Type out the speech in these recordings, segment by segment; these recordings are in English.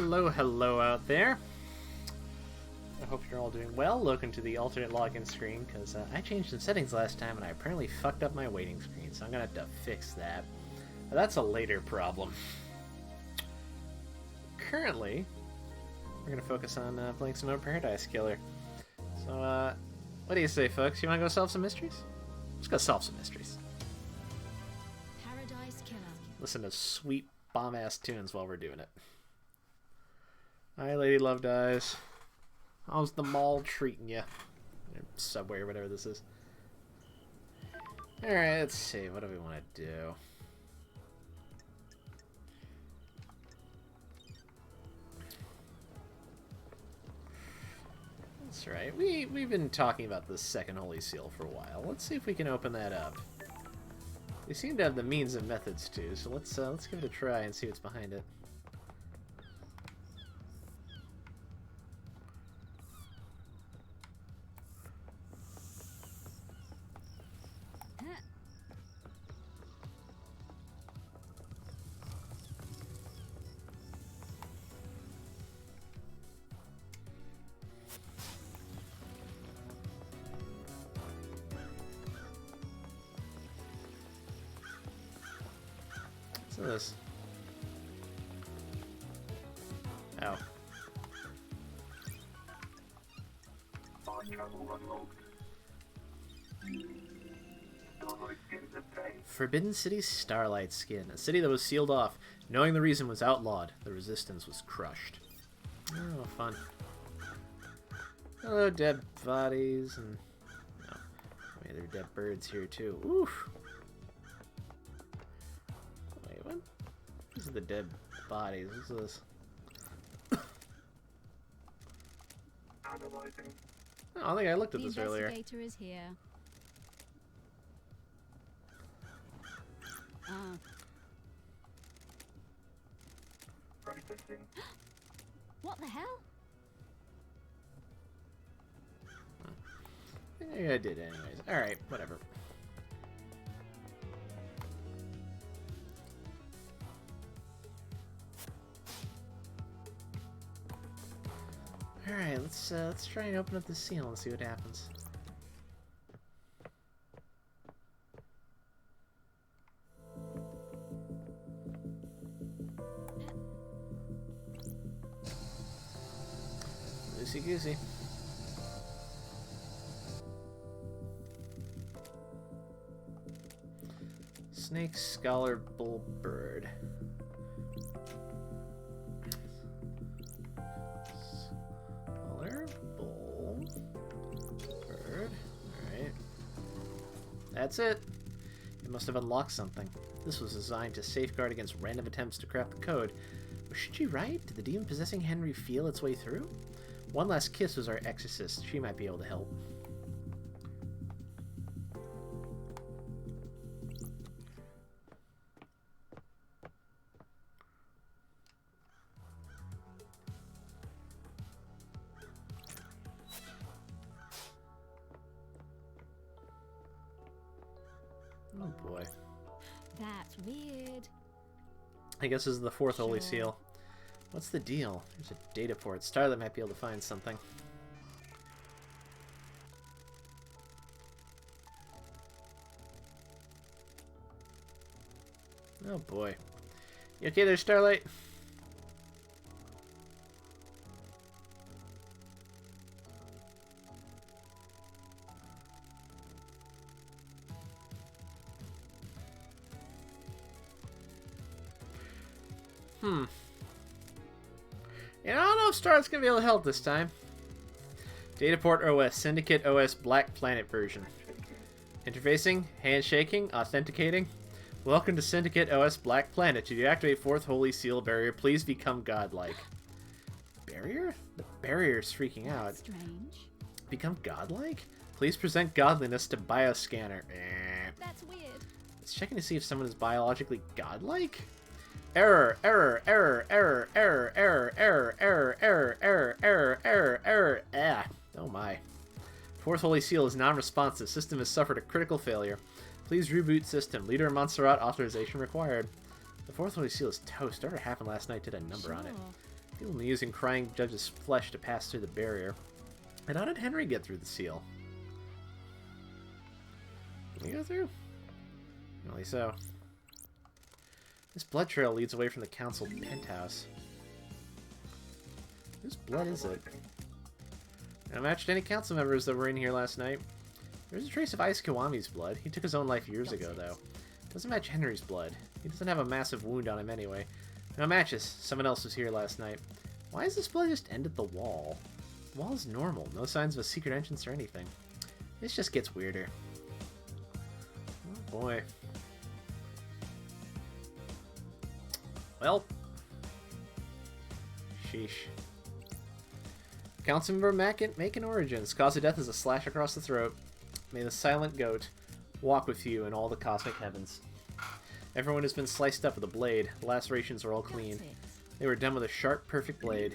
Hello, hello out there. I hope you're all doing well. Welcome to the alternate login screen, because I changed some settings last time and I apparently fucked up my waiting screen, so I'm going to have to fix that. But that's a later problem. Currently, we're going to focus on playing some more Paradise Killer. So, what do you say, folks? You want to go solve some mysteries? Let's go solve some mysteries. Paradise Killer. Listen to sweet bomb-ass tunes while we're doing it. Hi, Lady Love Dies. How's the mall treating you? Or Subway or whatever this is. Alright, let's see. What do we want to do? That's right. We've been talking about the second Holy Seal for a while. Let's see if we can open that up. We seem to have the means and methods too, so let's give it a try and see what's behind it. This? Oh. Forbidden City Starlight Skin. A city that was sealed off. Knowing the reason was outlawed. The resistance was crushed. Oh, fun. Hello, dead bodies. And oh, maybe there are dead birds here, too. Oof. These are the dead bodies. What's this? Oh, I think I looked at this earlier. The investigator is here. What the hell? I think I did anyways. Alright, whatever. Alright, let's try and open up the seal and see what happens. Loosey goosey. Snake, Scholar, Bull, Bird. That's it. It must have unlocked something. This was designed to safeguard against random attempts to crack the code. Was she right? Did the demon possessing Henry feel its way through? One Last Kiss was our exorcist. She might be able to help. Oh boy. That's weird. I guess this is the fourth Holy Seal. What's the deal? There's a data port. Starlight might be able to find something. Oh boy. You okay there, Starlight? Yeah, I don't know if Starlight's gonna be able to help this time. Dataport OS, Syndicate OS Black Planet version. Interfacing, handshaking, authenticating. Welcome to Syndicate OS Black Planet. To deactivate fourth Holy Seal barrier, please become godlike. Barrier? The barrier's freaking out. Strange. Become godlike? Please present godliness to bioscanner. That's weird. It's checking to see if someone is biologically godlike? Error, error, error, error, error, error, error, error, error, error, error, error, error. Ah, oh my. Fourth Holy Seal is non-responsive. System has suffered a critical failure. Please reboot system. Leader Montserrat authorization required. The fourth Holy Seal is toast. Whatever happened last night did a number on it. People have been using crying judge's flesh to pass through the barrier. And how did Henry get through the seal? Can we go through? Only so. This blood trail leads away from the council penthouse. Whose blood is it? I matched any council members that were in here last night. There's a trace of Ice Kiwami's blood. He took his own life years ago, though. Doesn't match Henry's blood. He doesn't have a massive wound on him anyway. No matches. Someone else was here last night. Why is this blood just end at the wall? The wall is normal. No signs of a secret entrance or anything. This just gets weirder. Oh boy. Well. Sheesh. Councilmember making origins. Cause of death is a slash across the throat. May the silent goat walk with you in all the cosmic heavens. Everyone has been sliced up with a blade. The lacerations are all clean. They were done with a sharp, perfect blade.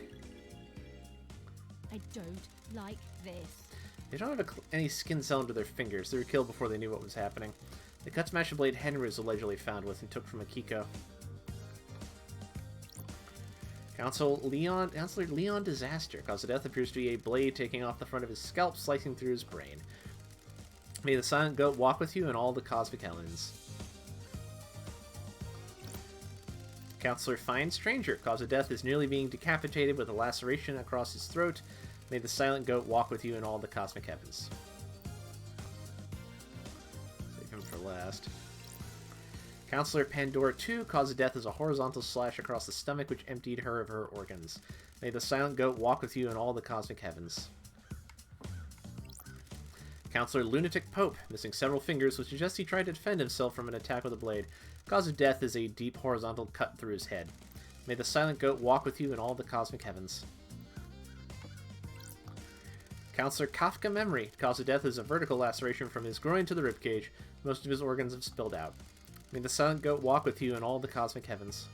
I don't like this. They don't have any skin cell under their fingers. They were killed before they knew what was happening. The cut smash the blade Henry was allegedly found with and took from Akiko. Councilor Leon Disaster. Cause of death appears to be a blade taking off the front of his scalp, slicing through his brain. May the silent goat walk with you in all the cosmic heavens. Councilor Fine Stranger. Cause of death is nearly being decapitated with a laceration across his throat. May the silent goat walk with you in all the cosmic heavens. Save him for last. Councilor Pandora 2, cause of death is a horizontal slash across the stomach which emptied her of her organs. May the silent goat walk with you in all the cosmic heavens. Councilor Lunatic Pope, missing several fingers, which suggests he tried to defend himself from an attack with a blade. Cause of death is a deep horizontal cut through his head. May the silent goat walk with you in all the cosmic heavens. Councilor Kafka Memory, cause of death is a vertical laceration from his groin to the ribcage. Most of his organs have spilled out. May the silent goat walk with you in all the cosmic heavens.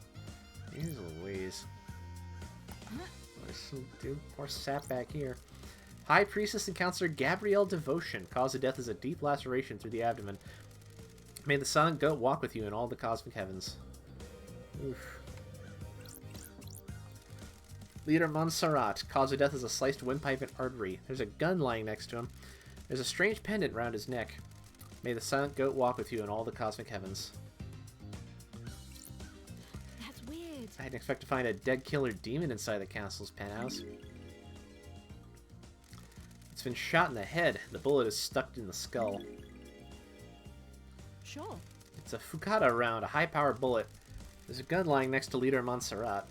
Jeez Louise. There's some more sap back here. High Priestess and Councilor Gabrielle Devotion. Cause of death is a deep laceration through the abdomen. May the silent goat walk with you in all the cosmic heavens. Oof. Leader Montserrat. Cause of death is a sliced windpipe and artery. There's a gun lying next to him. There's a strange pendant round his neck. May the silent goat walk with you in all the cosmic heavens. That's weird. I didn't expect to find a dead killer demon inside the castle's penthouse. It's been shot in the head. The bullet is stuck in the skull. Sure. It's a Fukada round, a high-powered bullet. There's a gun lying next to Leader Montserrat.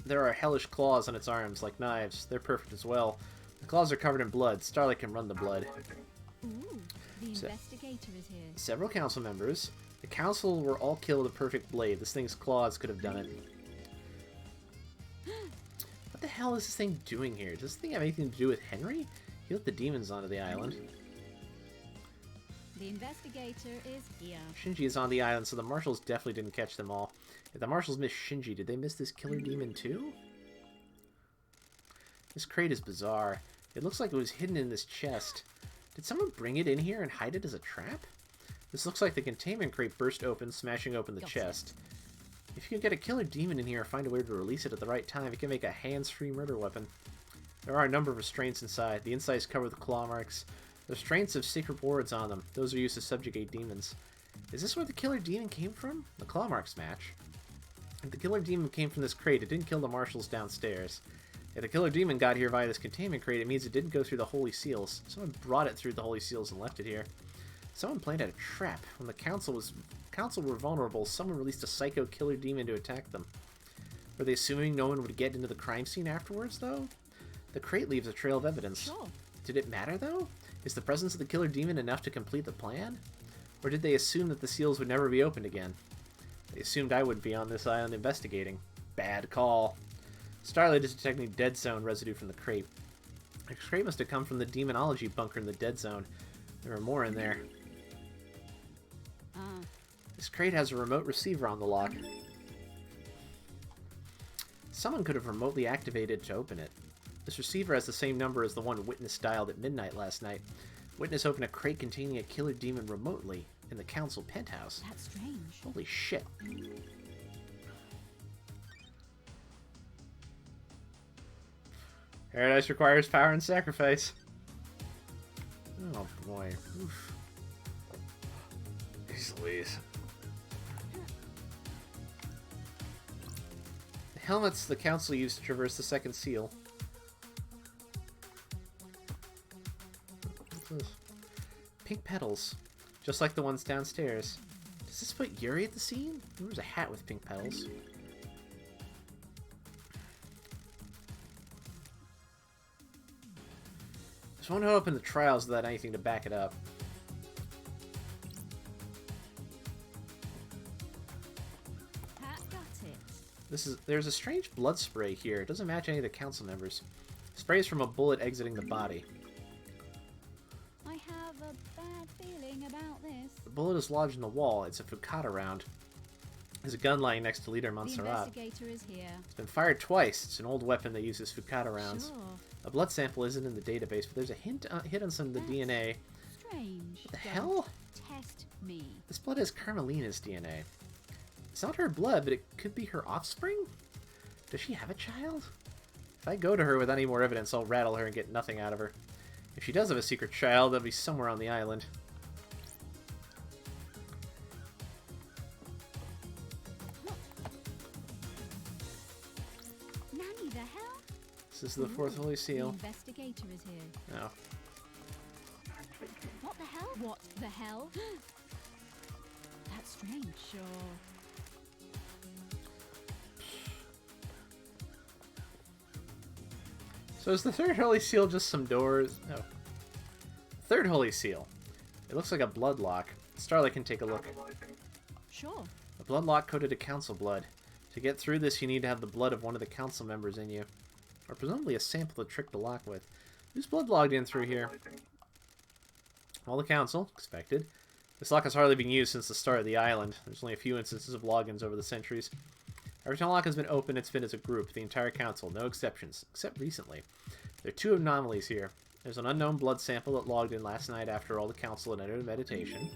There are hellish claws on its arms, like knives. They're perfect as well. The claws are covered in blood. Starlight can run the blood. Ooh, the investigator is here. Several council members. The council were all killed with a perfect blade. This thing's claws could have done it. What the hell is this thing doing here? Does this thing have anything to do with Henry? He let the demons onto the island. The investigator is here. Shinji is on the island, so the marshals definitely didn't catch them all. If the marshals missed Shinji, did they miss this killer demon too? This crate is bizarre. It looks like it was hidden in this chest. Did someone bring it in here and hide it as a trap? This looks like the containment crate burst open, smashing open the chest. If you can get a killer demon in here or find a way to release it at the right time, it can make a hands-free murder weapon. There are a number of restraints inside. The inside is covered with claw marks. The restraints have secret wards on them. Those are used to subjugate demons. Is this where the killer demon came from? The claw marks match. If the killer demon came from this crate, it didn't kill the marshals downstairs. If the killer demon got here via this containment crate, it means it didn't go through the Holy Seals. Someone brought it through the Holy Seals and left it here. Someone planted a trap. When the council were vulnerable, someone released a psycho killer demon to attack them. Were they assuming no one would get into the crime scene afterwards, though? The crate leaves a trail of evidence. Sure. Did it matter, though? Is the presence of the killer demon enough to complete the plan? Or did they assume that the seals would never be opened again? They assumed I would be on this island investigating. Bad call. Starlight is detecting dead zone residue from the crate. The crate must have come from the demonology bunker in the dead zone. There were more in there. This crate has a remote receiver on the lock. Someone could have remotely activated to open it. This receiver has the same number as the one Witness dialed at midnight last night. Witness opened a crate containing a killer demon remotely in the council penthouse. That's strange. Holy shit. Paradise requires power and sacrifice. Oh boy. Oof. Jeez Louise. The helmets the council used to traverse the second seal. What's this? Pink petals. Just like the ones downstairs. Does this put Yuri at the scene? There was a hat with pink petals. There's one hope in the trials without anything to back it up. Pat got it. There's a strange blood spray here. It doesn't match any of the council members. Sprays from a bullet exiting the body. I have a bad feeling about this. The bullet is lodged in the wall. It's a Fukata round. There's a gun lying next to Leader The Montserrat. investigator is here. It's been fired twice. It's an old weapon that uses Fukata rounds. Sure. A blood sample isn't in the database, but there's a hit on some of the That's DNA. Strange. What the Don't hell? Test me. This blood has Carmelina's DNA. It's not her blood, but it could be her offspring? Does she have a child? If I go to her with any more evidence, I'll rattle her and get nothing out of her. If she does have a secret child, that'll be somewhere on the island. Nanny, the hell? This is the fourth Holy The Seal. investigator is here. No. What the hell? What the hell? That's strange. Sure. So is the third Holy Seal just some doors? No. Third Holy Seal. It looks like a blood lock. Starlight can take a look. Sure. A blood lock coated to council blood. To get through this, you need to have the blood of one of the council members in you. Or presumably a sample to trick the lock with. Who's blood logged in through here? All the council. Expected. This lock has hardly been used since the start of the island. There's only a few instances of logins over the centuries. Every time a lock has been opened, it's been as a group. The entire council. No exceptions. Except recently. There are two anomalies here. There's an unknown blood sample that logged in last night after all the council had entered meditation.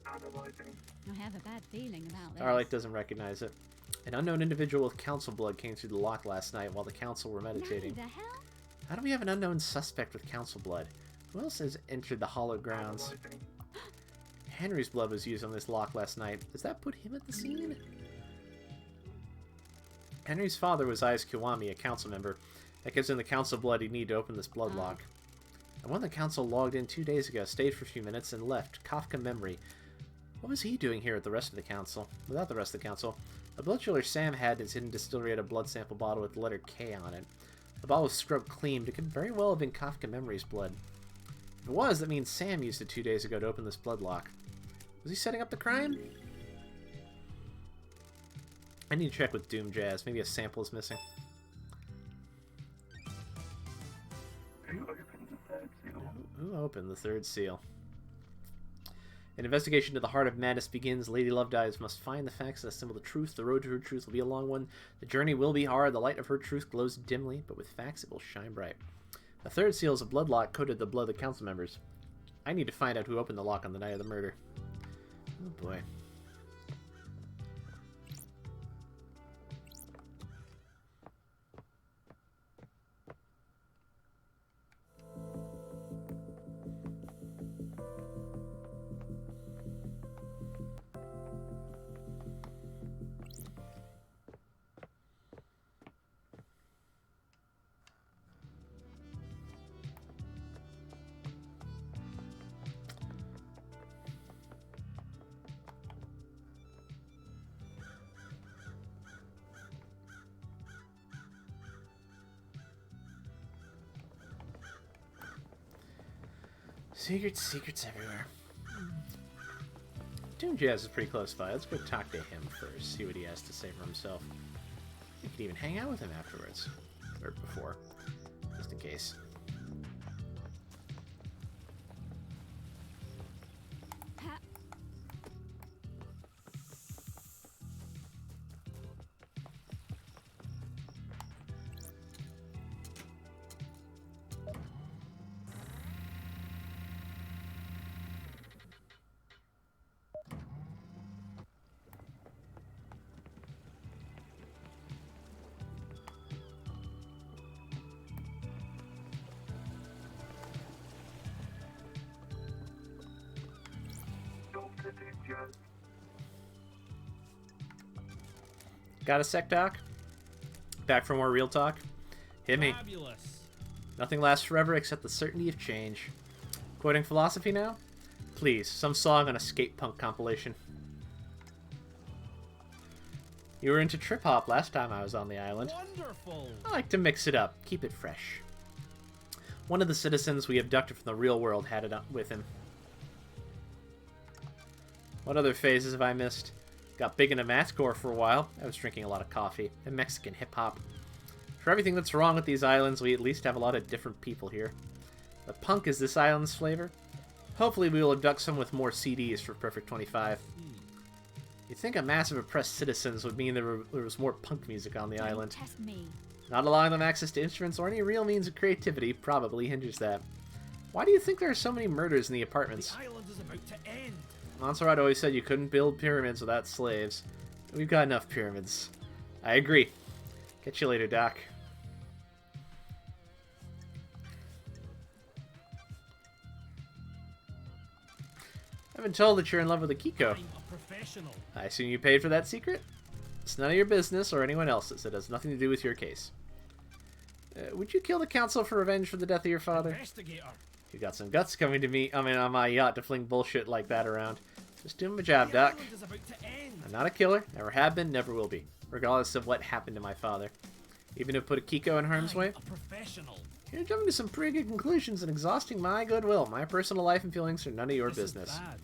I have a bad feeling about this. Starlight doesn't recognize it. An unknown individual with council blood came through the lock last night while the council were meditating. Nanny, the hell? How do we have an unknown suspect with council blood? Who else has entered the hallowed grounds? Henry's blood was used on this lock last night. Does that put him at the scene? Henry's father was Ayas Kiwami, a council member. That gives him the council blood he'd need to open this blood lock. And one of the council logged in 2 days ago, stayed for a few minutes, and left. Kafka memory. What was he doing here with the rest of the council? Without the rest of the council. The blood chiller Sam had in his hidden distillery had a blood sample bottle with the letter K on it. The bottle was scrubbed clean, but it could very well have been Kafka Memory's blood. If it was, that means Sam used it 2 days ago to open this blood lock. Was he setting up the crime? I need to check with Doom Jazz. Maybe a sample is missing. Who opened the third seal? An investigation to the heart of madness begins. Lady Lovedives must find the facts and assemble the truth. The road to her truth will be a long one. The journey will be hard. The light of her truth glows dimly, but with facts it will shine bright. The third seal is a blood lock coated the blood of the council members. I need to find out who opened the lock on the night of the murder. Oh boy. Secrets everywhere. Doom Jazz is pretty close by. Let's go talk to him first, see what he has to say for himself. We could even hang out with him afterwards. Or before. Just in case. Pat. Got a sec, Doc? Back for more real talk? Hit me. Fabulous. Nothing lasts forever except the certainty of change. Quoting philosophy now? Please, some song on a skate punk compilation. You were into trip hop last time I was on the island. Wonderful. I like to mix it up, keep it fresh. One of the citizens we abducted from the real world had it up with him. What other phases have I missed? Got big into mathcore for a while. I was drinking a lot of coffee and Mexican hip-hop. For everything that's wrong with these islands, we at least have a lot of different people here. The punk is this island's flavor. Hopefully we will abduct some with more CDs for Perfect 25. You'd think a mass of oppressed citizens would mean there was more punk music on the island. Test me. Not allowing them access to instruments or any real means of creativity probably hinders that. Why do you think there are so many murders in the apartments? The island is about to end. Montserrat always said you couldn't build pyramids without slaves. We've got enough pyramids. I agree. Catch you later, Doc. I've been told that you're in love with Akiko. I'm a professional. I assume you paid for that secret? It's none of your business or anyone else's. It has nothing to do with your case. Would you kill the council for revenge for the death of your father? Investigator. You got some guts coming to me, on my yacht to fling bullshit like that around. Just doing my job, The Doc. island is about to end. I'm not a killer, never have been, never will be, regardless of what happened to my father. Even if it put Akiko in harm's way. I'm a professional. You're jumping to some pretty good conclusions and exhausting my goodwill. My personal life and feelings are none of your This is business. bad.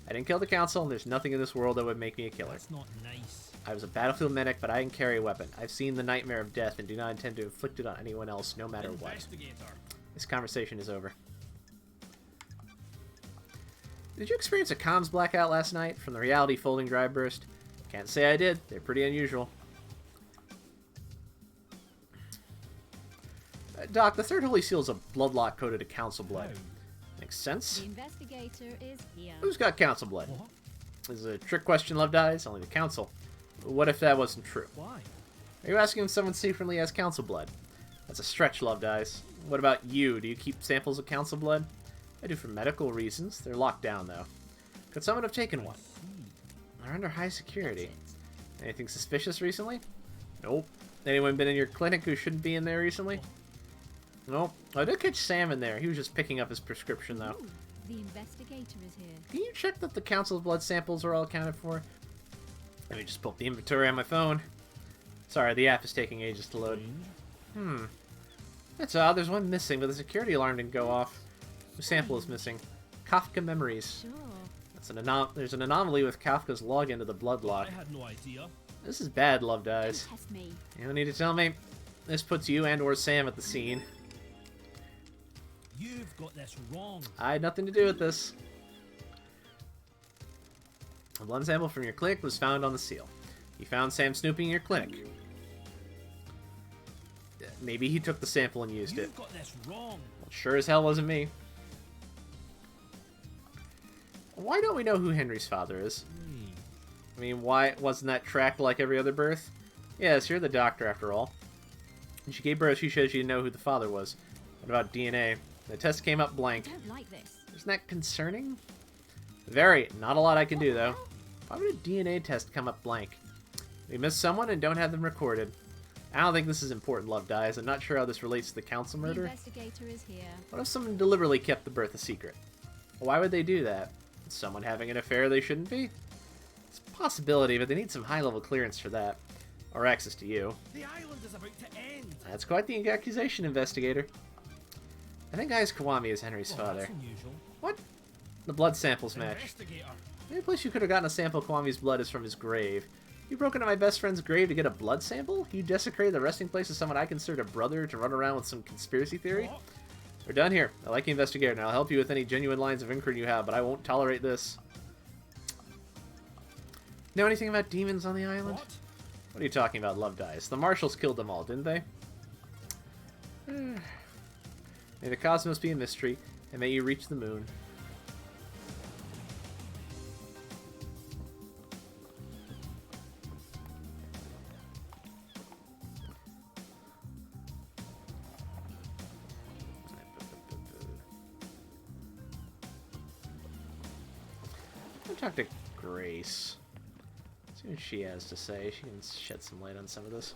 I didn't kill the council, and there's nothing in this world that would make me a killer. That's not nice. I was a battlefield medic, but I didn't carry a weapon. I've seen the nightmare of death and do not intend to inflict it on anyone else, no matter what. Investigator. This conversation is over. Did you experience a comms blackout last night from the reality folding drive burst? Can't say I did. They're pretty unusual. Doc, the third holy seal is a bloodlock coded to council blood. How? Makes sense. The investigator is here. Who's got council blood? What? This is a trick question, Love Dies. Only the council. What if that wasn't true? Why? Are you asking if someone secretly has council blood? That's a stretch, Love Dies. What about you? Do you keep samples of council blood? I do for medical reasons. They're locked down, though. Could someone have taken one? They're under high security. Anything suspicious recently? Nope. Anyone been in your clinic who shouldn't be in there recently? Nope. I did catch Sam in there. He was just picking up his prescription, though. Ooh, the investigator is here. Can you check that the council's blood samples are all accounted for? Let me just pull up the inventory on my phone. Sorry, the app is taking ages to load. That's odd. There's one missing, but the security alarm didn't go off. The sample is missing. Kafka memories. Sure. That's there's an anomaly with Kafka's login to the blood lock. I had no idea. This is bad, Love Dies. Don't test me. You don't need to tell me. This puts you and or Sam at the scene. You've got this wrong. I had nothing to do with this. A blood sample from your clinic was found on the seal. You found Sam snooping in your clinic. Maybe he took the sample and used it. You've got this wrong. Well, sure as hell wasn't me. Why don't we know who Henry's father is? I mean, why wasn't that tracked like every other birth? Yes, you're the doctor after all. When she gave birth, she said she didn't know who the father was. What about DNA? The test came up blank. I don't like this. Isn't that concerning? Very. Not a lot I can do, though. Why would a DNA test come up blank? We missed someone and don't have them recorded. I don't think this is important, Love Dies. I'm not sure how this relates to the council The murder. investigator is here. What if someone deliberately kept the birth a secret? Why would they do that? Is someone having an affair they shouldn't be? It's a possibility, but they need some high-level clearance for that. Or access to you. The island is about to end. That's quite the accusation, investigator. I think Ais Kawami is Henry's Well, father. that's unusual. What? The blood samples match. Investigator. The only place you could have gotten a sample of Kwami's blood is from his grave. You broke into my best friend's grave to get a blood sample? You desecrated the resting place of someone I considered a brother to run around with some conspiracy theory? What? We're done here. I like the investigator, and I'll help you with any genuine lines of inquiry you have, but I won't tolerate this. Know anything about demons on the island? What? What are you talking about, Love Dies? The marshals killed them all, didn't they? May the cosmos be a mystery, and may you reach the moon. talk to Grace. See what she has to say. She can shed some light on some of this.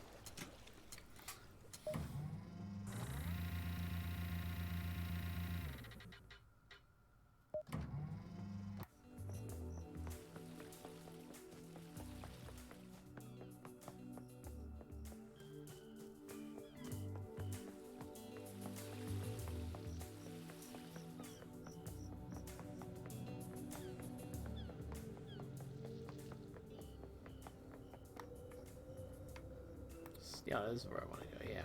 Yeah, this is where I want to go, yeah.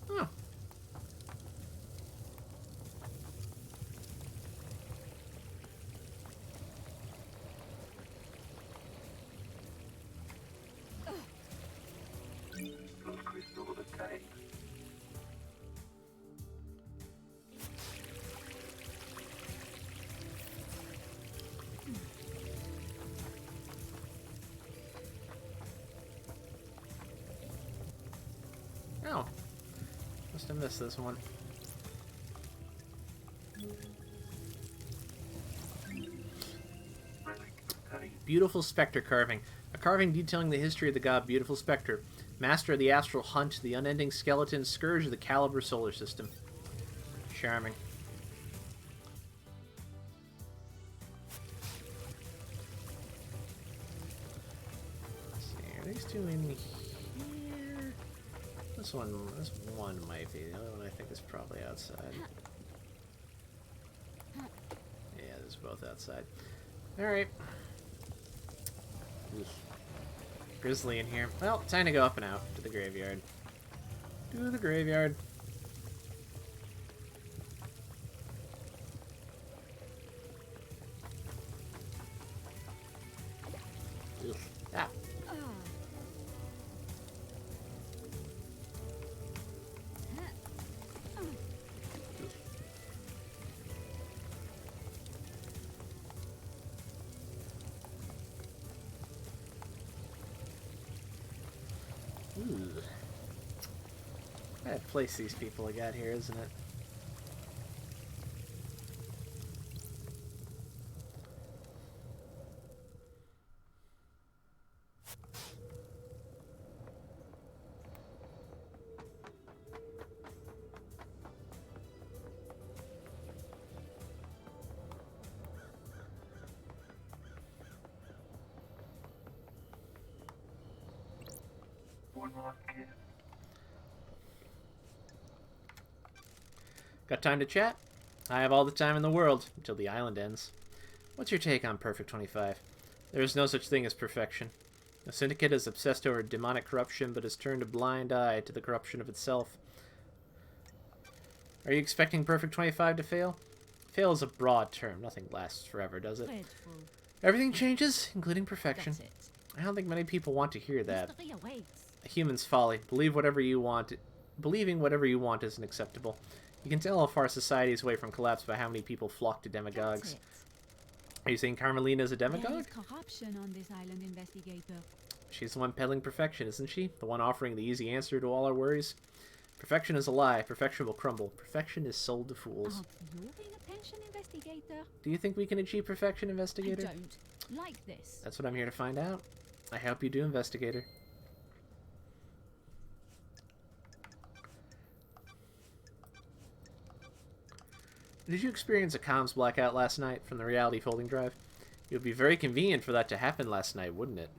Oh. Oh. Must have missed this one. Beautiful Spectre carving. A carving detailing the history of the god Beautiful Spectre, master of the astral hunt, the unending skeleton, scourge of the Caliber solar system. Charming. Let's see, are these two in here? This one might be. The other one I think is probably outside. Yeah, there's both outside. Alright. Grizzly in here. Well, time to go up and out to the graveyard. To the graveyard. Ugh. Ah. Ooh. Bad place these people have got here, isn't it? Got time to chat? I have all the time in the world, until the island ends. What's your take on Perfect 25? There is no such thing as perfection. The Syndicate is obsessed over demonic corruption, but has turned a blind eye to the corruption of itself. Are you expecting Perfect 25 to fail? Fail is a broad term. Nothing lasts forever, does it? Everything changes, including perfection. I don't think many people want to hear that. A human's folly. Believing whatever you want isn't acceptable. You can tell how far society is away from collapse by how many people flock to demagogues. Are you saying Carmelina is a demagogue? There is corruption on this island, investigator. She's the one peddling perfection, isn't she? The one offering the easy answer to all our worries? Perfection is a lie. Perfection will crumble. Perfection is sold to fools. Are you paying attention, investigator? Do you think we can achieve perfection, investigator? I don't like this. That's what I'm here to find out. I hope you do, investigator. Did you experience a comms blackout last night from the reality folding drive? It would be very convenient for that to happen last night, wouldn't it?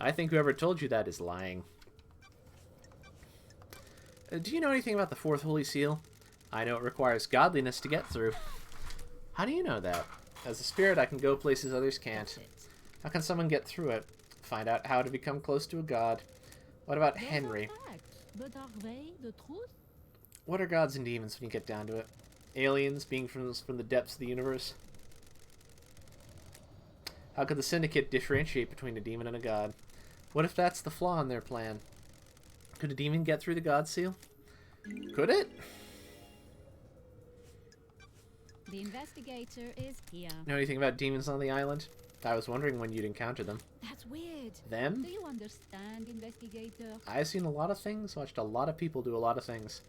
I think whoever told you that is lying. Do you know anything about the fourth holy seal? I know it requires godliness to get through. How do you know that? As a spirit, I can go places others can't. How can someone get through it? Find out how to become close to a god. What about Henry? But are they the truth? What are gods and demons when you get down to it? Aliens, being from the depths of the universe? How could the Syndicate differentiate between a demon and a god? What if that's the flaw in their plan? Could a demon get through the god seal? Could it? The investigator is here. Know anything about demons on the island? I was wondering when you'd encounter them. That's weird. Them? Do you understand, investigator? I've seen a lot of things, watched a lot of people do a lot of things.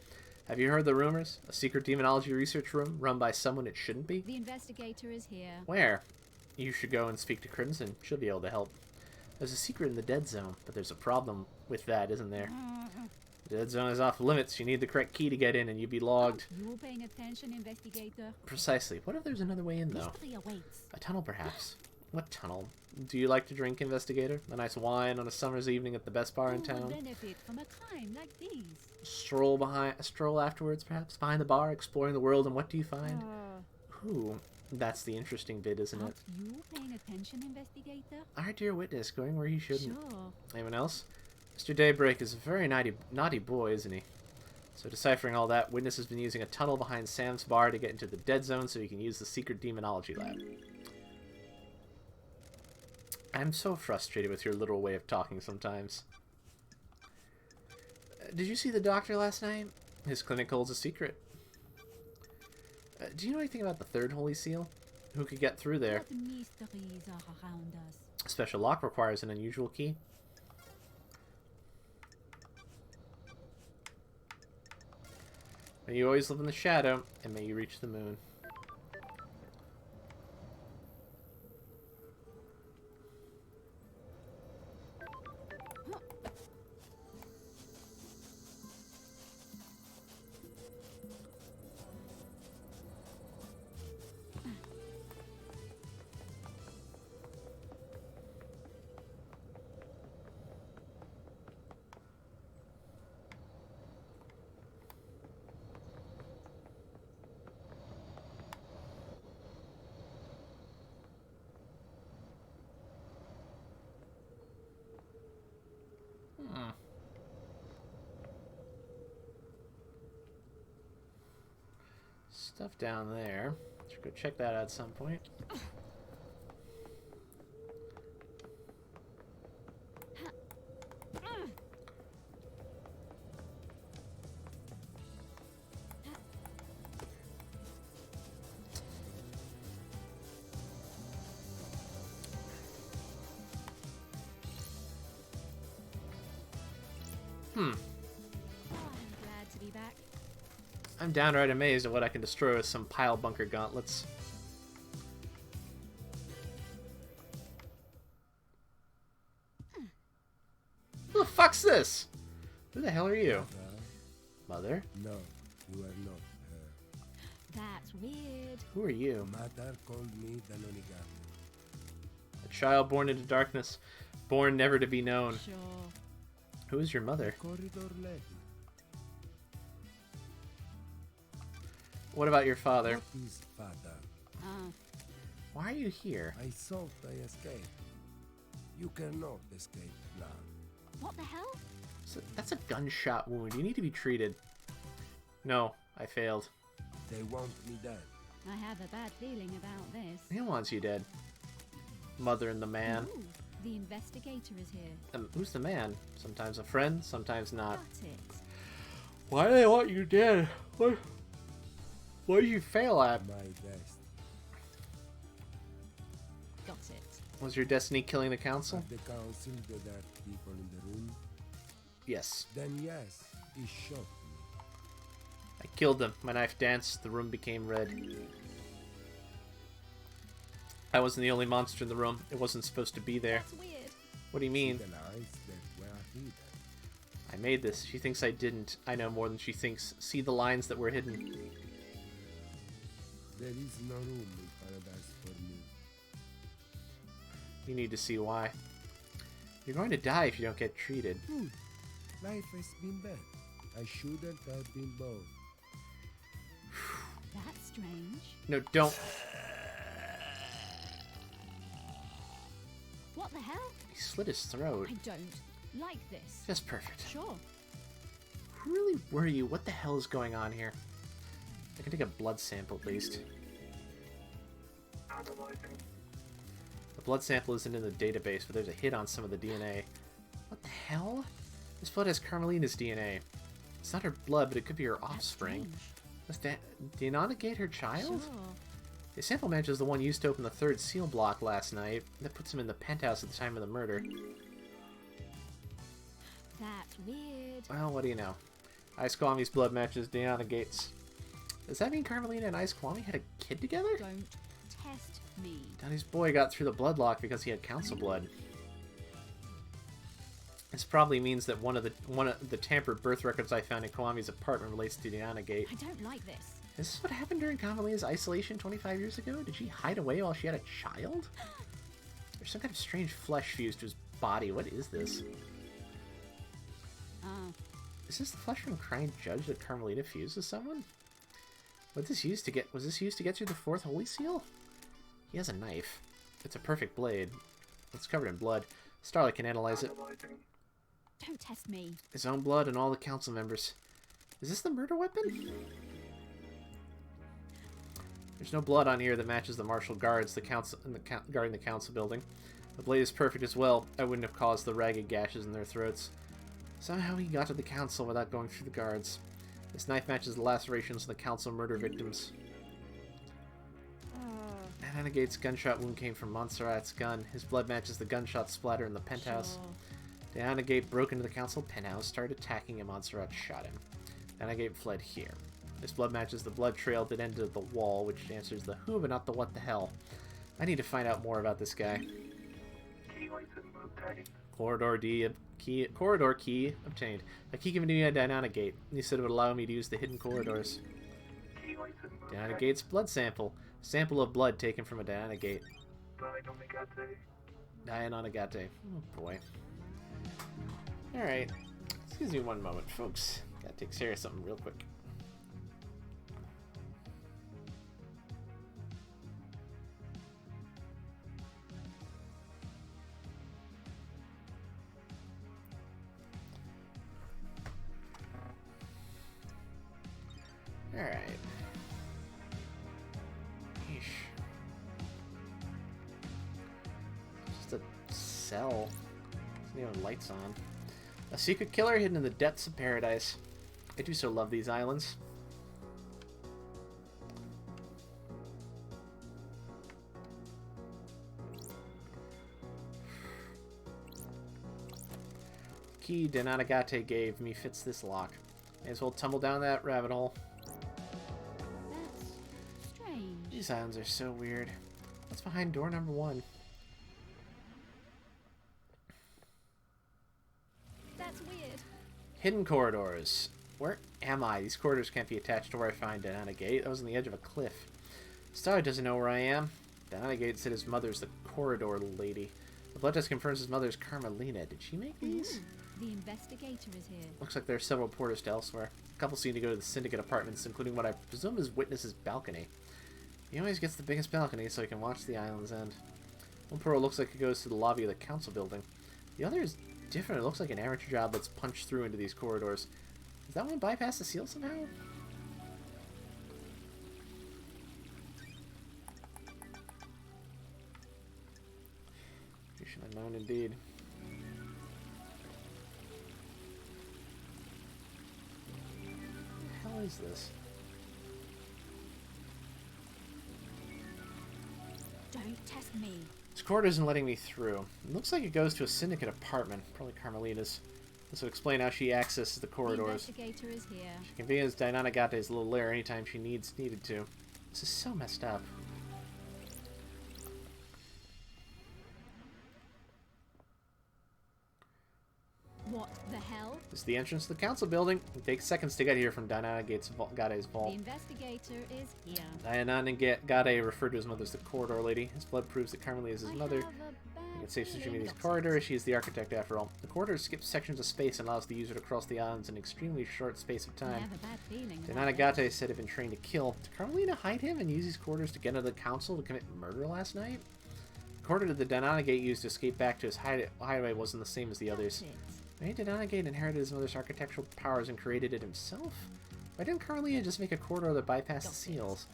Have you heard the rumors? A secret demonology research room run by someone it shouldn't be? The investigator is here. Where? You should go and speak to Crimson. She'll be able to help. There's a secret in the dead zone, but there's a problem with that, isn't there? The dead zone is off limits. You need the correct key to get in, and you'd be logged. You paying attention, investigator? Precisely. What if there's another way in, though? Mystery awaits. A tunnel, perhaps. What tunnel? Do you like to drink, investigator? A nice wine on a summer's evening at the best bar in Who would town? benefit from a crime like these? Stroll afterwards, perhaps? Behind the bar, exploring the world, and what do you find? Who? That's the interesting bit, isn't it? Aren't you paying attention, investigator? Our dear witness, going where he shouldn't. Sure. Anyone else? Mr. Daybreak is a very naughty boy, isn't he? So deciphering all that, Witness has been using a tunnel behind Sam's bar to get into the dead zone so he can use the secret demonology lab. I'm so frustrated with your little way of talking sometimes. Did you see the doctor last night? His clinic holds a secret. Do you know anything about the third holy seal? Who could get through there? What mysteries are around us? A special lock requires an unusual key. May you always live in the shadow, and may you reach the moon. Stuff down there. Should go check that out at some point. Oh, I'm glad to be back. I'm downright amazed at what I can destroy with some pile bunker gauntlets. Who the fuck's this? Who the hell are you? Mother? No, you are not her. That's weird. Who are you? Matar called me Danonigato. A child born into darkness, born never to be known. Sure. Who is your mother? Corridor led me. What about your father? What is father? Why are you here? I thought I escaped. You cannot escape now. What the hell? That's a gunshot wound. You need to be treated. No, I failed. They want me dead. I have a bad feeling about this. Who wants you dead? Mother and the man. Ooh, the investigator is here. Who's the man? Sometimes a friend, sometimes not. Got it. Why do they want you dead? What did you fail at? My best. Got it. Was your destiny killing the council? At the council, the dark people in the room. Yes. Then yes, he shot me. I killed them. My knife danced. The room became red. I wasn't the only monster in the room. It wasn't supposed to be there. That's weird. What do you mean? The lines that were hidden. I made this. She thinks I didn't. I know more than she thinks. See the lines that were hidden. There is no room in paradise for me. You need to see why. You're going to die if you don't get treated. Life has been bad. I shouldn't have been born. That's strange. No, don't. What the hell? He slit his throat. I don't like this. Just perfect. Sure. Who really were you? What the hell is going on here? I can take a blood sample at least. The blood sample isn't in the database, but there's a hit on some of the DNA. What the hell? This blood has Carmelina's DNA. It's not her blood, but it could be her offspring. Was Deanonagate her child? Sure. The sample matches the one used to open the third seal block last night. That puts him in the penthouse at the time of the murder. That's weird. Well, what do you know? Ice Kwami's blood matches Deanagate's. Does that mean Carmelina and Ice Kwami had a kid together? Don't test me. Donnie's boy got through the bloodlock because he had council blood. This probably means that one of the tampered birth records I found in Kwami's apartment relates to Deanagate. I don't like this. Is this what happened during Carmelina's isolation 25 years ago? Did she hide away while she had a child? There's some kind of strange flesh fused to his body. What is this? Is this the flesh from Crying Judge that Carmelina fused with someone? Was this used to get through the fourth holy seal? He has a knife. It's a perfect blade. It's covered in blood. Starlight can analyze it. Don't test me. His own blood and all the council members. Is this the murder weapon? There's no blood on here that matches the martial guards guarding the council building. The blade is perfect as well. I wouldn't have caused the ragged gashes in their throats. Somehow he got to the council without going through the guards. This knife matches the lacerations of the council murder victims. Deanagate's gunshot wound came from Montserrat's gun. His blood matches the gunshot splatter in the penthouse. Sure. Deanagate broke into the council penthouse, started attacking him. Montserrat shot him. Deanagate fled here. This blood matches the blood trail that ended at the wall, which answers the who but not the what the hell. I need to find out more about this guy. Corridor key obtained. A key given to me at Deanagate. He said it would allow me to use the hidden corridors. Deanagate's blood sample. Sample of blood taken from a Deanagate. Deanagate. Oh boy. Alright. Excuse me one moment, folks. Gotta take care of something real quick. Alright. Yeesh. Just a cell. Doesn't even have lights on. A secret killer hidden in the depths of paradise. I do so love these islands. The key Deanagate gave me fits this lock. May as well tumble down that rabbit hole. That's strange. These islands are so weird. What's behind door number 1? That's weird. Hidden corridors. Where am I? These corridors can't be attached to where I find Deanagate. I was on the edge of a cliff. Starlight doesn't know where I am. Deanagate said his mother's the corridor lady. The blood test confirms his mother's Carmelina. Did she make these? The investigator is here. Looks like there are several porters to elsewhere. A couple seem to go to the syndicate apartments, including what I presume is Witness's balcony. He always gets the biggest balcony so he can watch the island's end. One portal looks like it goes to the lobby of the council building. The other is different. It looks like an amateur job that's punched through into these corridors. Does that one bypass the seal somehow? You should have known indeed. What the hell is this? Don't test me. This corridor isn't letting me through. It looks like it goes to a syndicate apartment, probably Carmelina's. This would explain how she accesses the corridors. The investigator is here. She convenes Deanagate's little lair anytime she needed to. This is so messed up. What What the hell? This is the entrance to the council building. It takes seconds to get here from Gate's vault. The investigator is here. Diana Gade referred to his mother as the corridor lady. His blood proves that Carmelia is his mother. It's safe to stream these corridors. She is the architect after all. The corridor skips sections of space and allows the user to cross the islands in an extremely short space of time. Diana Gate said had been trained to kill. Did Carmelina hide him and use these corridors to get into the council to commit murder last night? The corridor that Diana Gate used to escape back to his hideaway wasn't the same as the others. Maybe Diana Gate inherited his mother's architectural powers and created it himself? Why didn't Carmelina just make a corridor that bypassed the seals?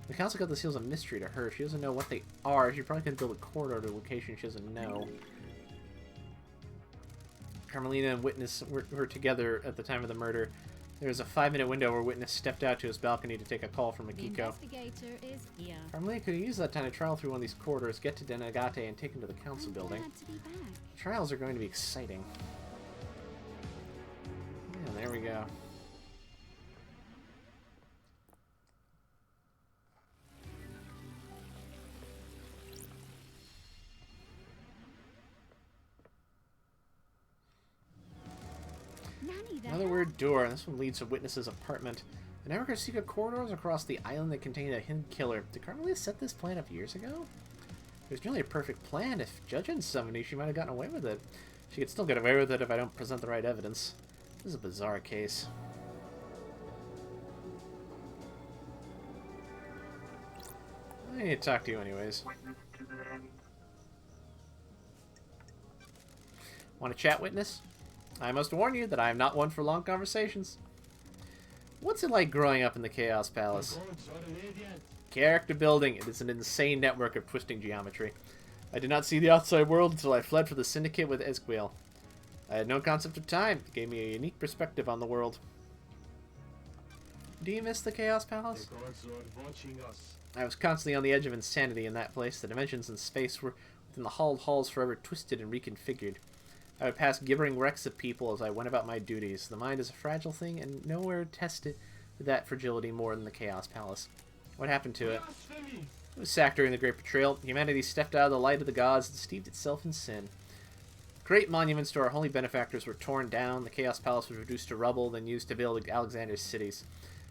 The council got the seals a mystery to her. She doesn't know what they are. She probably could build a corridor to a location she doesn't know. Carmelina and Witness were together at the time of the murder. There was a 5-minute window where Witness stepped out to his balcony to take a call from Akiko. The investigator is here. Carmelina could have used that time to travel through one of these corridors, get to Denagate, and take him to the council building. To be back. Trials are going to be exciting. Yeah, there we go. Another weird door. This one leads to Witness's apartment. The network of secret corridors across the island that contain a hidden killer. Did Carmelia set this plan up years ago? It was nearly a perfect plan. If judging somebody, she might have gotten away with it. She could still get away with it if I don't present the right evidence. This is a bizarre case. I need to talk to you anyways. Want to chat, Witness? I must warn you that I am not one for long conversations. What's it like growing up in the Chaos Palace? Character building. It is an insane network of twisting geometry. I did not see the outside world until I fled for the Syndicate with Esquiel. I had no concept of time. It gave me a unique perspective on the world. Do you miss the Chaos Palace? The gods are watching us. I was constantly on the edge of insanity in that place. The dimensions and space were within the halled halls forever twisted and reconfigured. I would pass gibbering wrecks of people as I went about my duties. The mind is a fragile thing, and nowhere tested that fragility more than the Chaos Palace. What happened to it? It was sacked during the Great Betrayal. Humanity stepped out of the light of the gods and steeped itself in sin. Great monuments to our holy benefactors were torn down. The Chaos Palace was reduced to rubble, then used to build Alexander's cities.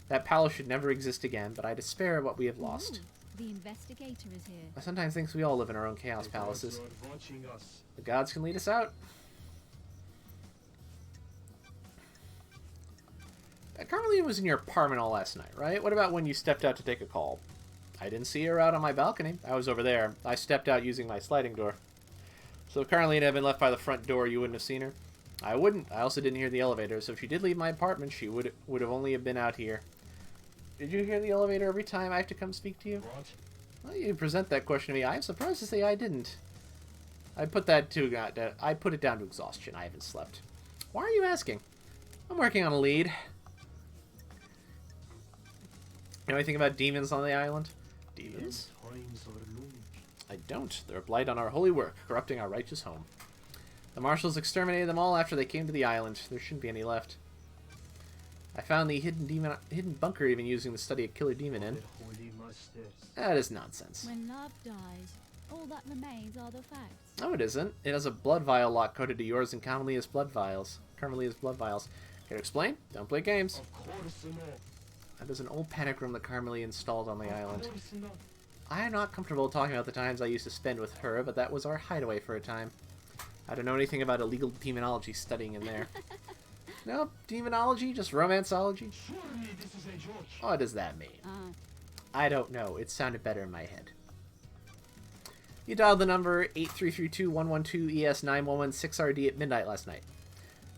That palace should never exist again, but I despair at what we have lost. The investigator is here. I sometimes think we all live in our own Chaos Palaces. The gods are watching us. The gods can lead us out. Carmelina was in your apartment all last night, right? What about when you stepped out to take a call? I didn't see her out on my balcony. I was over there. I stepped out using my sliding door. So if Carmelina had been left by the front door, you wouldn't have seen her? I wouldn't. I also didn't hear the elevator, so if she did leave my apartment, she would have only been out here. Did you hear the elevator every time I have to come speak to you? What? Well, you present that question to me. I'm surprised to say I didn't. I put it down to exhaustion. I haven't slept. Why are you asking? I'm working on a lead. You know anything about demons on the island? Demons? Times are long. I don't. They're a blight on our holy work, corrupting our righteous home. The marshals exterminated them all after they came to the island. There shouldn't be any left. I found the hidden bunker even using the study of killer demon in. The holy masters. That is nonsense. When love dies, all that remains are the facts. No, it isn't. It has a blood vial lock coded to yours and Carmelia's blood vials. Can you explain? Don't play games. Of course not. There's an old panic room that Carmelia installed on the island. Of course not. I am not comfortable talking about the times I used to spend with her, but that was our hideaway for a time. I don't know anything about illegal demonology studying in there. No, demonology? Just romanceology? Surely this is a joke. What does that mean? I don't know. It sounded better in my head. You dialed the number 8332-112-ES9116RD at midnight last night.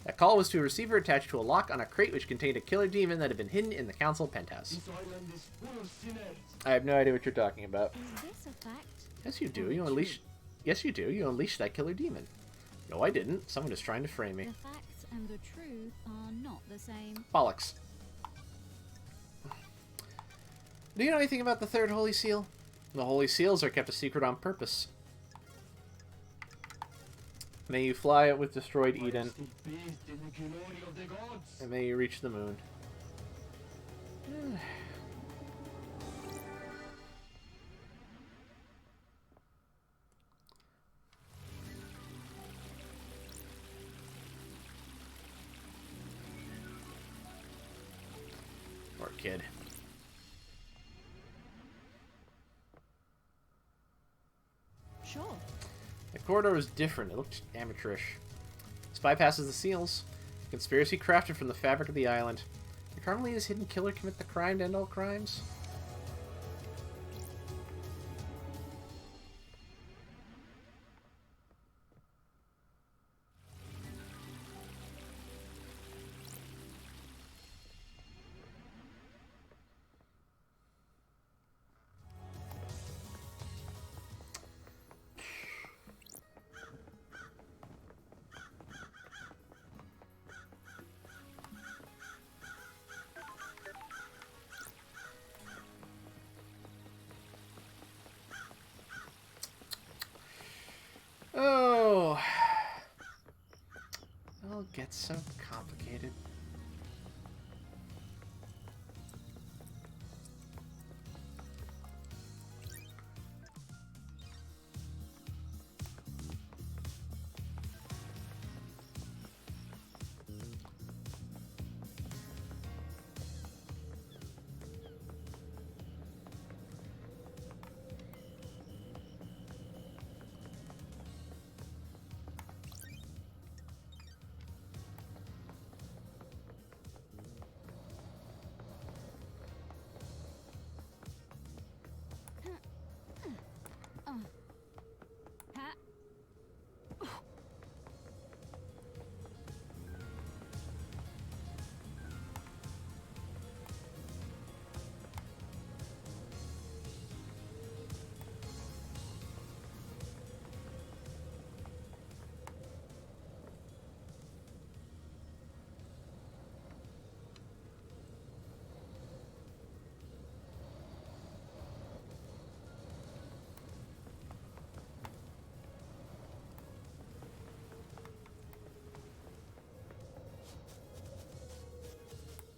That call was to a receiver attached to a lock on a crate which contained a killer demon that had been hidden in the council penthouse. This island is full of sinners. I have no idea what you're talking about. Is this a fact? Yes, you do. Yes, you do. You unleashed that killer demon. No, I didn't. Someone is trying to frame me. The facts and the truth are not the same. Bollocks. Do you know anything about the third holy seal? The holy seals are kept a secret on purpose. May you fly it with destroyed Eden, I am still bathed in the glory of the gods. and may you reach the moon. kid. Sure. The corridor was different. It looked amateurish. This bypasses the seals. Conspiracy crafted from the fabric of the island. Did Carmelina's hidden killer commit the crime to end all crimes? Oh, it all gets so complicated.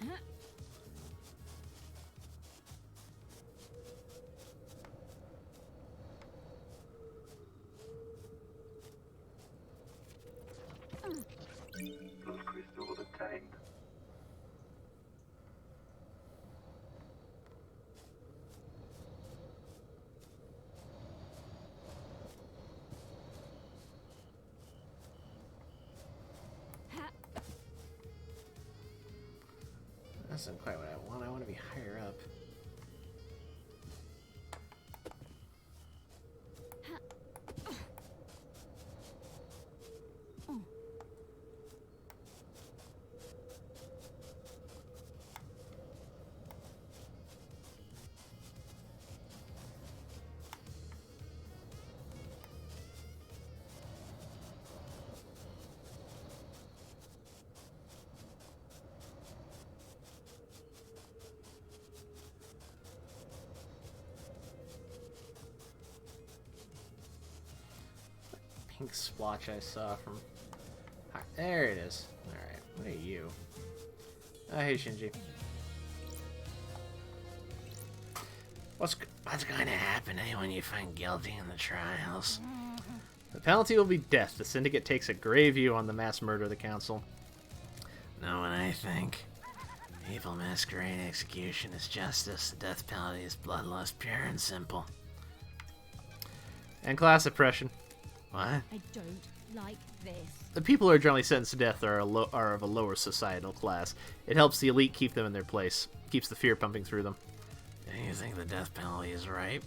Ha. Those crystals obtained. Ha. That's not quite what I want. I want to be higher up. Pink splotch I saw from... There it is. Alright, what are you? Oh, hey, Shinji. What's going to happen when you find guilty in the trials? The penalty will be death. The Syndicate takes a grave view on the mass murder of the Council. Know what I think? Evil masquerade execution is justice. The death penalty is bloodlust, pure and simple. And class oppression. What? I don't like this. The people who are generally sentenced to death are of a lower societal class. It helps the elite keep them in their place. Keeps the fear pumping through them. Do you think the death penalty is right?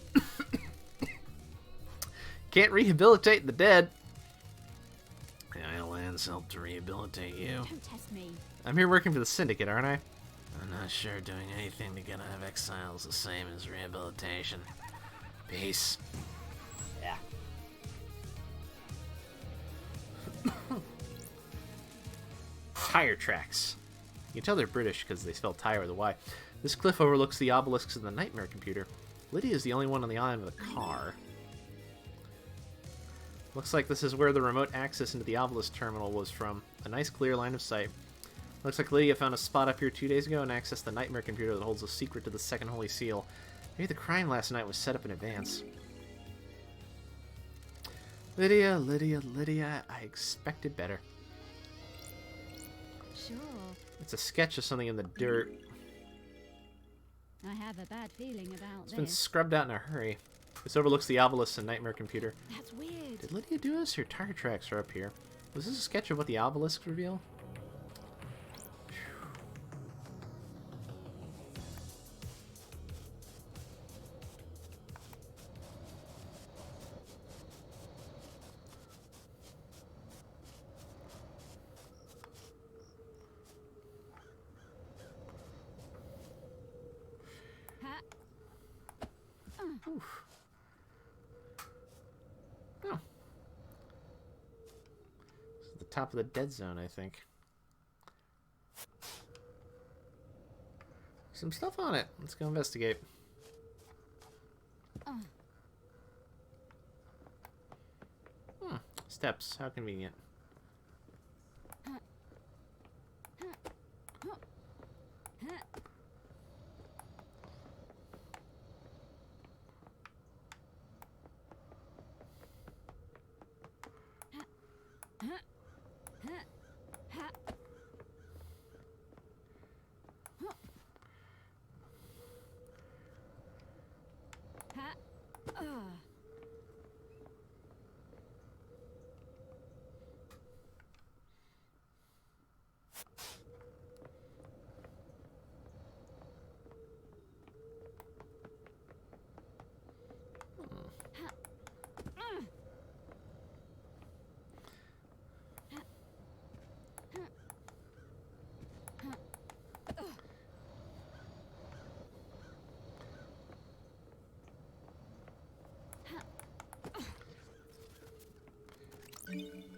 Can't rehabilitate the dead. The Islands help to rehabilitate you. Don't test me. I'm here working for the Syndicate, aren't I? I'm not sure doing anything to get out of exile is the same as rehabilitation. Peace. Yeah. Tire tracks. You can tell they're British because they spell tire with a Y. This cliff overlooks the obelisks of the Nightmare Computer. Lydia is the only one on the island with a car. Looks like this is where the remote access into the obelisk terminal was from. A nice clear line of sight. Looks like Lydia found a spot up here 2 days ago and accessed the Nightmare Computer that holds a secret to the Second Holy Seal. Maybe the crime last night was set up in advance. Lydia, Lydia, Lydia, I expected better. Sure. It's a sketch of something in the dirt. I have a bad feeling about It's been this. scrubbed out in a hurry. This overlooks the obelisk and nightmare computer. That's weird. Did Lydia do this? Her tire tracks are up here. Was this a sketch of what the obelisks reveal? Ha. Oof. Oh. This is the top of the dead zone, I think. Some stuff on it. Let's go investigate. Steps. How convenient.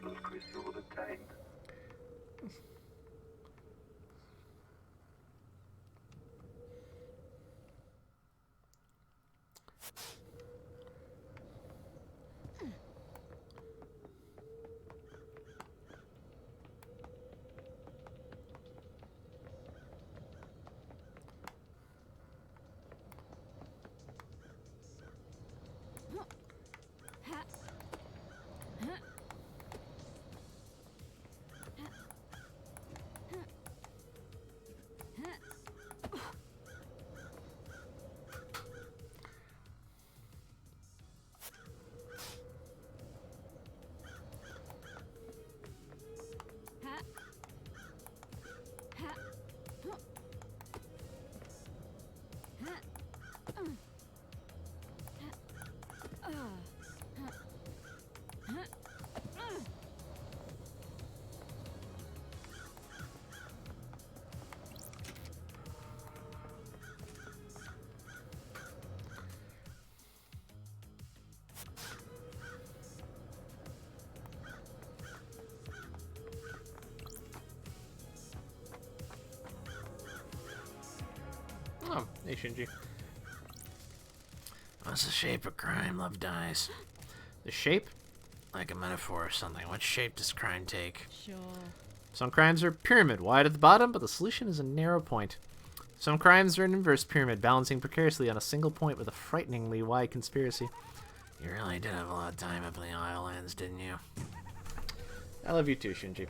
Those crystals obtained. Oh, hey Shinji. What's the shape of crime love dies? The shape? Like a metaphor or something. What shape does crime take? Sure. Some crimes are a pyramid, wide at the bottom, but the solution is a narrow point. Some crimes are an inverse pyramid, balancing precariously on a single point with a frighteningly wide conspiracy. You really did have a lot of time up in the Islands, didn't you? I love you too, Shinji.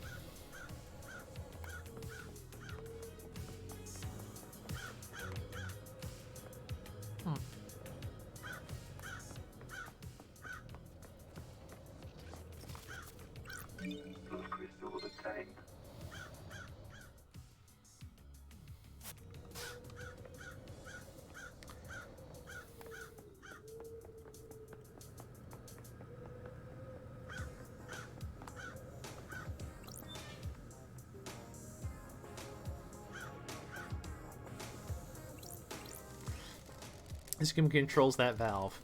Those crystals obtained. This controls that valve.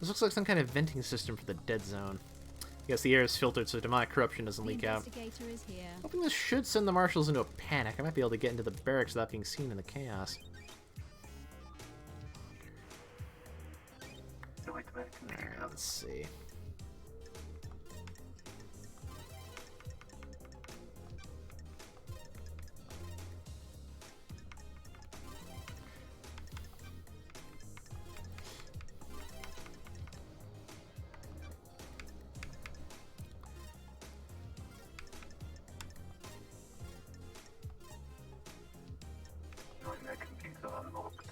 This looks like some kind of venting system for the dead zone. I guess the air is filtered so demonic corruption doesn't The leak out. investigator is here. Hoping this should send the marshals into a panic. I might be able to get into the barracks without being seen in the chaos. Nightmare computer. Let's see. Nightmare computer unlocked.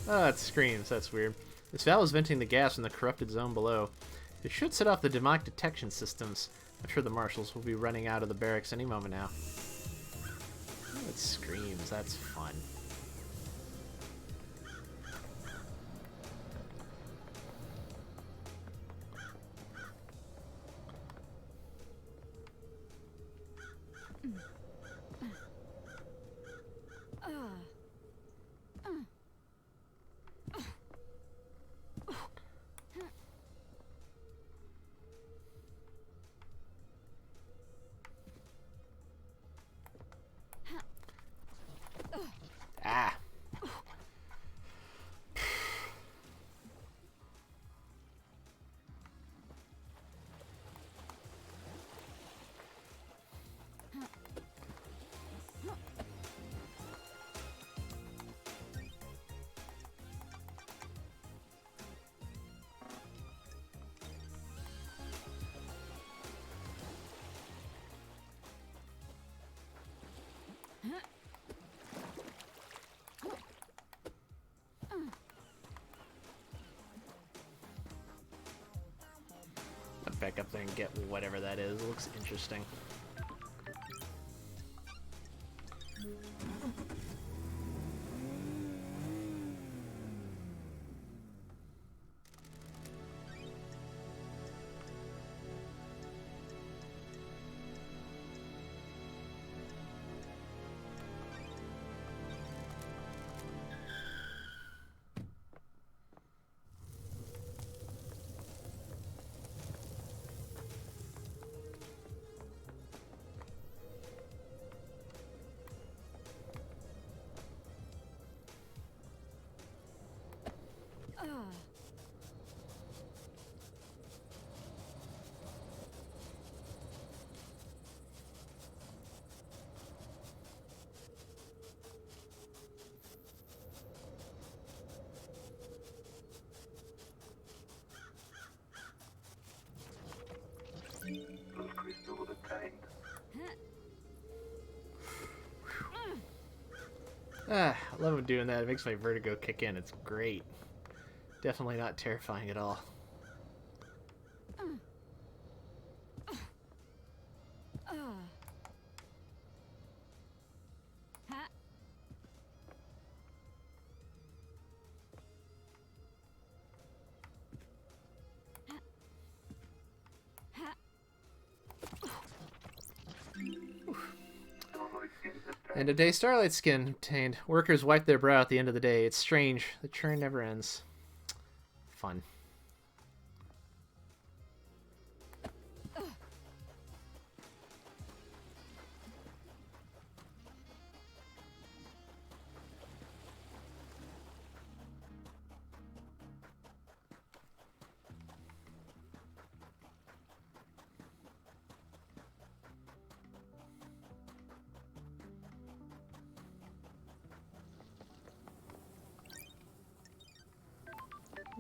Oh, it screams. That's weird. This valve is venting the gas from the corrupted zone below. It should set off the demonic detection systems. I'm sure the marshals will be running out of the barracks any moment now. Oh, it screams. That's fun. Ah. I'll back up there and get whatever that is. It looks interesting. Those crystals obtained. Ah, I love doing that. It makes my vertigo kick in. It's great. Definitely not terrifying at all. Starlight skin obtained. And a day Starlight skin obtained. Workers wipe their brow at the end of the day. It's strange. The churn never ends. Fun.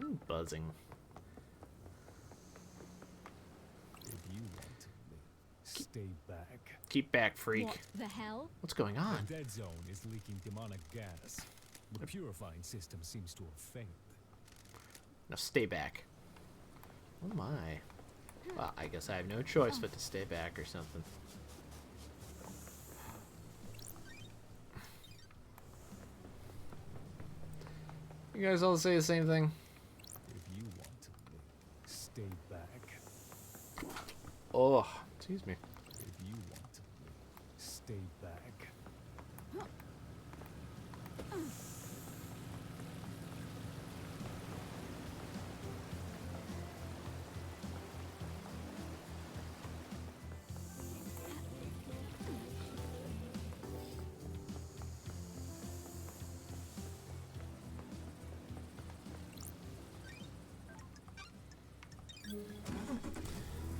Ooh, buzzing. If you want to stay back. Keep back, freak. What the hell? What's going The on? dead zone is leaking demonic gas. The purifying system seems to have failed. Now stay back. Oh my. Well, I guess I have no choice but to stay back or something. You guys all say the same thing? If you want to stay back. Oh, excuse me. If you want to stay back.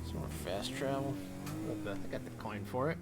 Some more fast travel. I got the coin for it.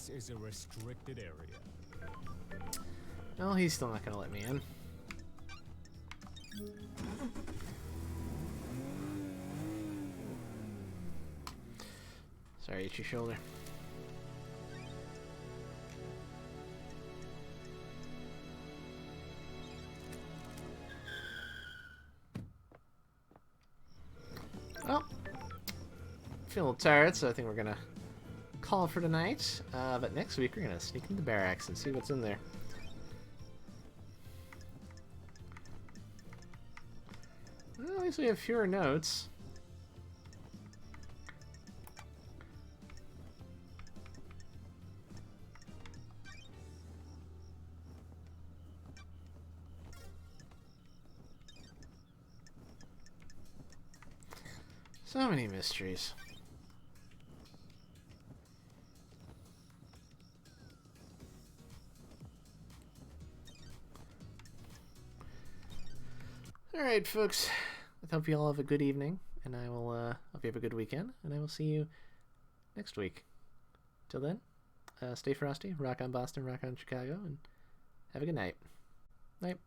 This is a restricted area. No, he's still not gonna let me in. Sorry, itchy shoulder. Well, feel a little tired, so I think we're gonna call it for tonight. But next week we're gonna sneak into the barracks and see what's in there. Well, at least we have fewer notes. So many mysteries. Alright, folks. I hope you all have a good evening, and I will hope you have a good weekend, and I will see you next week. Till then, stay frosty, rock on Boston, rock on Chicago, and have a good night. Night.